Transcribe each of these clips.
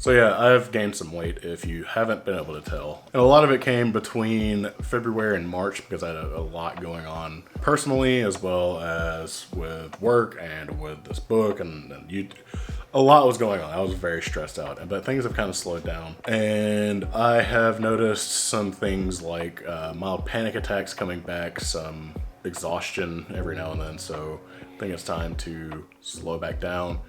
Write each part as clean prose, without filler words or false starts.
So yeah, I've gained some weight if you haven't been able to tell. And a lot of it came between February and March because I had a lot going on personally, as well as with work and with this book and YouTube. A lot was going on. I was very stressed out, but things have kind of slowed down. And I have noticed some things like mild panic attacks coming back, some exhaustion every now and then. So I think it's time to slow back down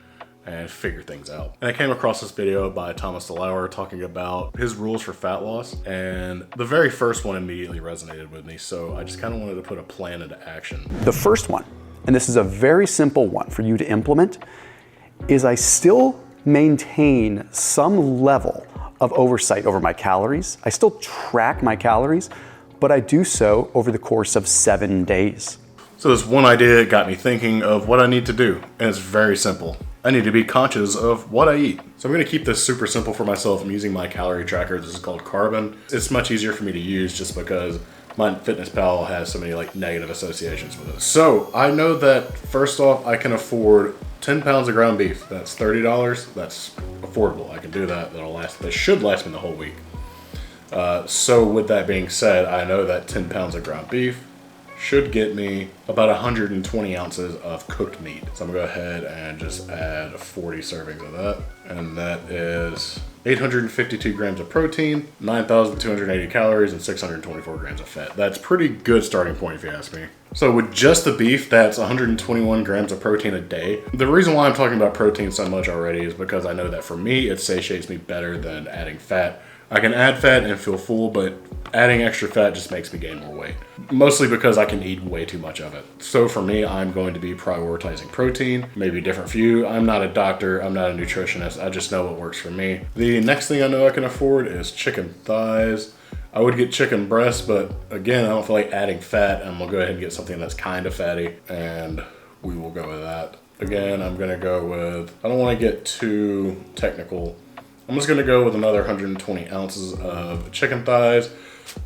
and figure things out. And I came across this video by Thomas DeLauer talking about his rules for fat loss, and the very first one immediately resonated with me, so I just kind of wanted to put a plan into action. The first one, and this is a very simple one for you to implement, is I still maintain some level of oversight over my calories. I still track my calories, but I do so over the course of 7 days. So this one idea got me thinking of what I need to do, and it's very simple. I need to be conscious of what I eat. So I'm gonna keep this super simple for myself. I'm using my calorie tracker. This is called Carbon. It's much easier for me to use just because MyFitnessPal has so many like negative associations with it. So I know that first off, I can afford 10 pounds of ground beef. That's $30. That's affordable. I can do that. That should last me the whole week. So with that being said, I know that 10 pounds of ground beef should get me about 120 ounces of cooked meat. So I'm gonna go ahead and just add 40 servings of that. And that is 852 grams of protein, 9,280 calories, and 624 grams of fat. That's pretty good starting point if you ask me. So with just the beef, that's 121 grams of protein a day. The reason why I'm talking about protein so much already is because I know that for me, it satiates me better than adding fat. I can add fat and feel full, but adding extra fat just makes me gain more weight. Mostly because I can eat way too much of it. So for me, I'm going to be prioritizing protein, maybe different for you. I'm not a doctor, I'm not a nutritionist, I just know what works for me. The next thing I know I can afford is chicken thighs. I would get chicken breasts, but again, I don't feel like adding fat. I'm gonna go ahead and get something that's kind of fatty, and we will go with that. Again, I'm gonna go with, I don't wanna get too technical. I'm just gonna go with another 120 ounces of chicken thighs.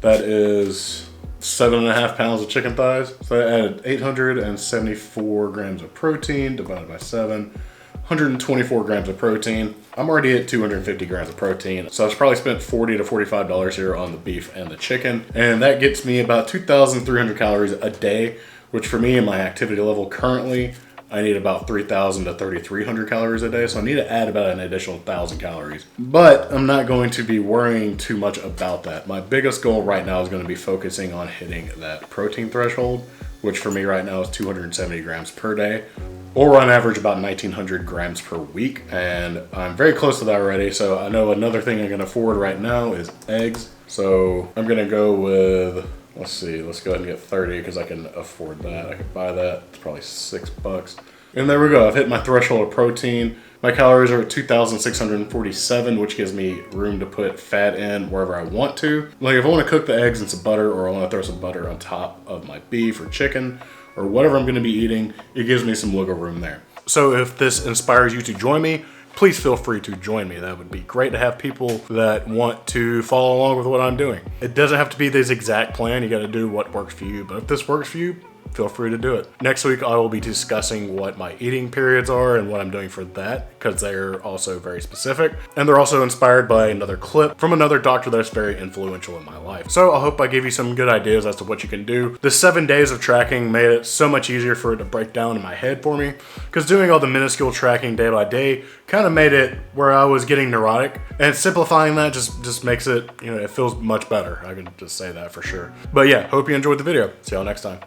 That is 7.5 pounds of chicken thighs. So I added 874 grams of protein divided by 7, 124 grams of protein. I'm already at 250 grams of protein. So I've probably spent $40 to $45 here on the beef and the chicken. And that gets me about 2,300 calories a day, which for me and my activity level currently, I need about 3,000 to 3,300 calories a day, so I need to add about an additional 1,000 calories. But I'm not going to be worrying too much about that. My biggest goal right now is going to be focusing on hitting that protein threshold, which for me right now is 270 grams per day, or on average about 1,900 grams per week. And I'm very close to that already, so I know another thing I can afford right now is eggs. So I'm going to go with, let's see, let's go ahead and get 30 because I can afford that. I can buy that. It's probably $6. And there we go. I've hit my threshold of protein. My calories are at 2,647, which gives me room to put fat in wherever I want to. Like if I want to cook the eggs in some butter, or I want to throw some butter on top of my beef or chicken or whatever I'm going to be eating, it gives me some wiggle room there. So if this inspires you to join me, please feel free to join me. That would be great to have people that want to follow along with what I'm doing. It doesn't have to be this exact plan. You got to do what works for you. But if this works for you, feel free to do it. Next week, I will be discussing what my eating periods are and what I'm doing for that, because they're also very specific. And they're also inspired by another clip from another doctor that's very influential in my life. So I hope I gave you some good ideas as to what you can do. The 7 days of tracking made it so much easier for it to break down in my head for me, because doing all the minuscule tracking day by day kind of made it where I was getting neurotic, and simplifying that just makes it, it feels much better. I can just say that for sure. But yeah, hope you enjoyed the video. See y'all next time.